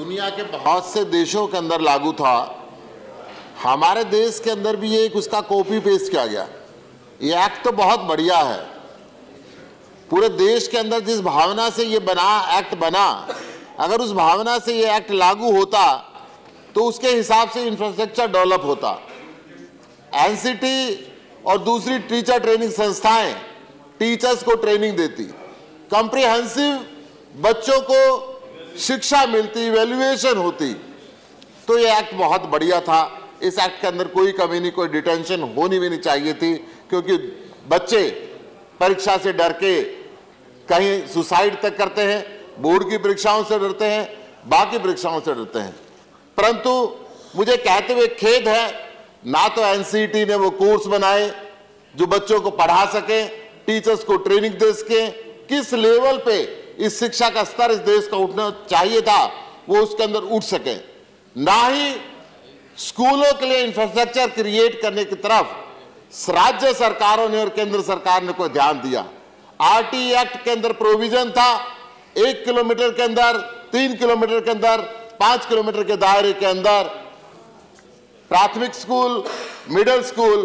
दुनिया के बहुत से देशों के अंदर लागू था, हमारे देश के अंदर भी एक उसका कॉपी पेस्ट किया गया। ये एक्ट तो बहुत बढ़िया है। पूरे देश के अंदर जिस भावना से ये एक्ट बना, अगर उस भावना से ये एक्ट लागू होता तो उसके हिसाब से इंफ्रास्ट्रक्चर डेवलप होता। एनसीटी और दूसरी टीचर ट्रेनिंग संस्थाएं टीचर्स को ट्रेनिंग देती, कॉम्प्रिहेंसिव बच्चों को शिक्षा मिलती, इवैल्यूएशन होती। तो ये एक्ट बहुत बढ़िया था। इस एक्ट के अंदर कोई कमी नहीं, कोई डिटेंशन होनी भी नहीं चाहिए थी, क्योंकि बच्चे परीक्षा से डर के कहीं सुसाइड तक करते हैं, बोर्ड की परीक्षाओं से डरते हैं, बाकी परीक्षाओं से डरते हैं। परंतु मुझे कहते हुए खेद है, ना तो एनसीटी ने वो कोर्स बनाए जो बच्चों को पढ़ा सके, टीचर्स को ट्रेनिंग दे सके। किस लेवल पे इस शिक्षा का स्तर इस देश का उठना चाहिए था, वो उसके अंदर उठ सके। ना ही स्कूलों के लिए इंफ्रास्ट्रक्चर क्रिएट करने की तरफ राज्य सरकारों ने और केंद्र सरकार ने कोई ध्यान दिया। आरटी एक्ट के अंदर प्रोविजन था 1 किलोमीटर के अंदर, 3 किलोमीटर के अंदर, 5 किलोमीटर के दायरे के अंदर प्राथमिक स्कूल, मिडिल स्कूल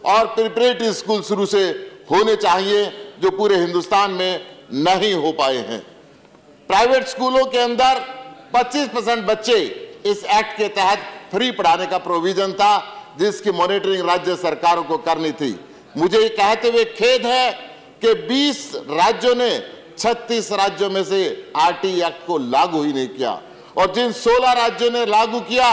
और प्रिपरेटरी स्कूल शुरू से होने चाहिए, जो पूरे हिंदुस्तान में नहीं हो पाए हैं। प्राइवेट स्कूलों के अंदर 25% बच्चे इस एक्ट के तहत फ्री पढ़ाने का प्रोविजन था, जिसकी मॉनिटरिंग राज्य सरकारों को करनी थी। मुझे ये कहते हुए खेद है कि 20 राज्यों ने 36 राज्यों में से आरटी एक्ट को लागू ही नहीं किया, और जिन 16 राज्यों ने लागू किया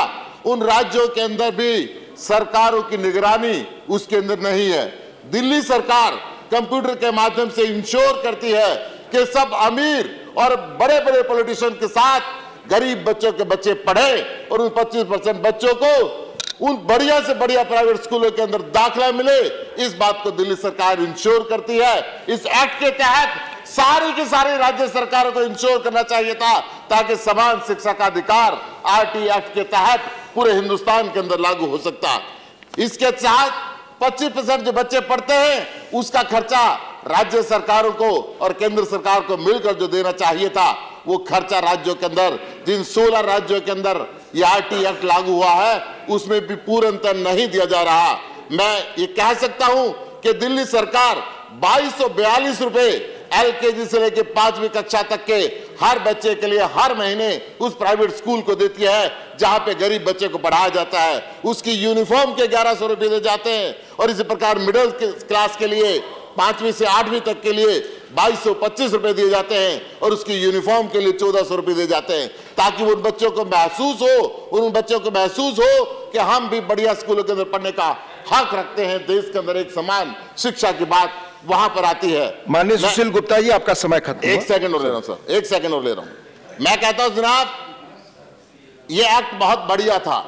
उन राज्यों के अंदर भी सरकारों की निगरानी उसके अंदर नहीं है। दिल्ली सरकार कंप्यूटर के माध्यम से इंश्योर करती है कि सब अमीर और बड़े बड़े पॉलिटिशियन के साथ गरीब बच्चों के बच्चे पढ़े, और उन 25% बच्चों को उन बढ़िया से बढ़िया प्राइवेट स्कूलों के अंदर दाखिला मिले। इस बात को दिल्ली सरकार इंश्योर करती है। इस एक्ट के तहत सारी की सारी राज्य सरकारों को इंश्योर करना चाहिए था, ताकि समान शिक्षा का अधिकार आरटी एक्ट के तहत पूरे हिंदुस्तान के अंदर लागू हो सकता। इसके साथ 25% जो बच्चे पढ़ते हैं उसका खर्चा राज्य सरकारों को और केंद्र सरकार को मिलकर जो देना चाहिए था, वो खर्चा राज्यों के अंदर, जिन 16 राज्यों के अंदर ये आरटी एक्ट लागू हुआ है, उसमें भी पूर्णतः नहीं दिया जा रहा। मैं ये कह सकता हूं कि दिल्ली सरकार 2242 रुपए एलकेजी से लेकर 5वीं कक्षा तक के हर बच्चे के लिए हर महीने उस प्राइवेट स्कूल को देती है जहां पे गरीब बच्चे को पढ़ाया जाता है। उसकी यूनिफॉर्म के 1100 रुपए दिए जाते हैं, और इसी प्रकार मिडिल क्लास के लिए 5वीं से 8वीं तक के लिए 2225 रुपए दिए जाते हैं, और उसकी यूनिफॉर्म के लिए 1400 रुपए दिए जाते हैं, ताकि उन बच्चों को महसूस हो कि हम भी बढ़िया स्कूलों के अंदर पढ़ने का हक रखते हैं। देश के अंदर एक समान शिक्षा की बात वहां पर आती है। माननीय सुशील गुप्ता जी, आपका समय खत्म। 1 सेकंड और ले रहा हूं सर, 1 सेकंड और ले रहा हूं। मैं कहता हूं जनाब, यह एक्ट बहुत बढ़िया था।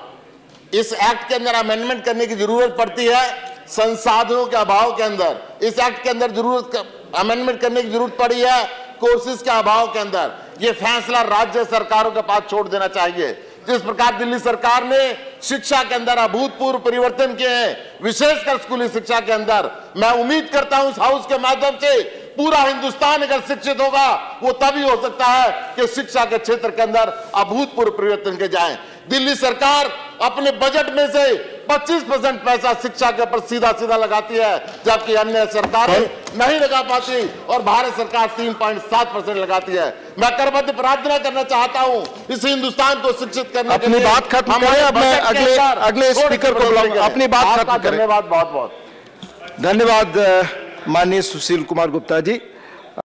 इस एक्ट के अंदर अमेंडमेंट करने की जरूरत पड़ती है संसाधनों के अभाव के अंदर। इस एक्ट के अंदर अमेंडमेंट करने की जरूरत पड़ी है कोर्सेज के अभाव के अंदर। यह फैसला राज्य सरकारों के पास छोड़ देना चाहिए। जिस प्रकार दिल्ली सरकार ने शिक्षा के अंदर अभूतपूर्व परिवर्तन किए हैं, विशेषकर स्कूली शिक्षा के अंदर, मैं उम्मीद करता हूं इस हाउस के माध्यम से पूरा हिंदुस्तान अगर शिक्षित होगा, वो तभी हो सकता है कि शिक्षा के क्षेत्र के अंदर अभूतपूर्व परिवर्तन के जाएं। दिल्ली सरकार अपने बजट में से 25% पैसा शिक्षा के ऊपर सीधा सीधा लगाती है, जबकि अन्य सरकारें नहीं लगा पाती, और भारत सरकार 3.7% लगाती है। मैं करबद्ध प्रार्थना करना चाहता हूं इस हिंदुस्तान को शिक्षित करने के लिए। अपनी बात खत्म करें, अब मैं अगले स्पीकर को बुलाऊंगा। अपनी बात खत्म करें। धन्यवाद, बहुत बहुत धन्यवाद माननीय सुशील कुमार गुप्ता जी।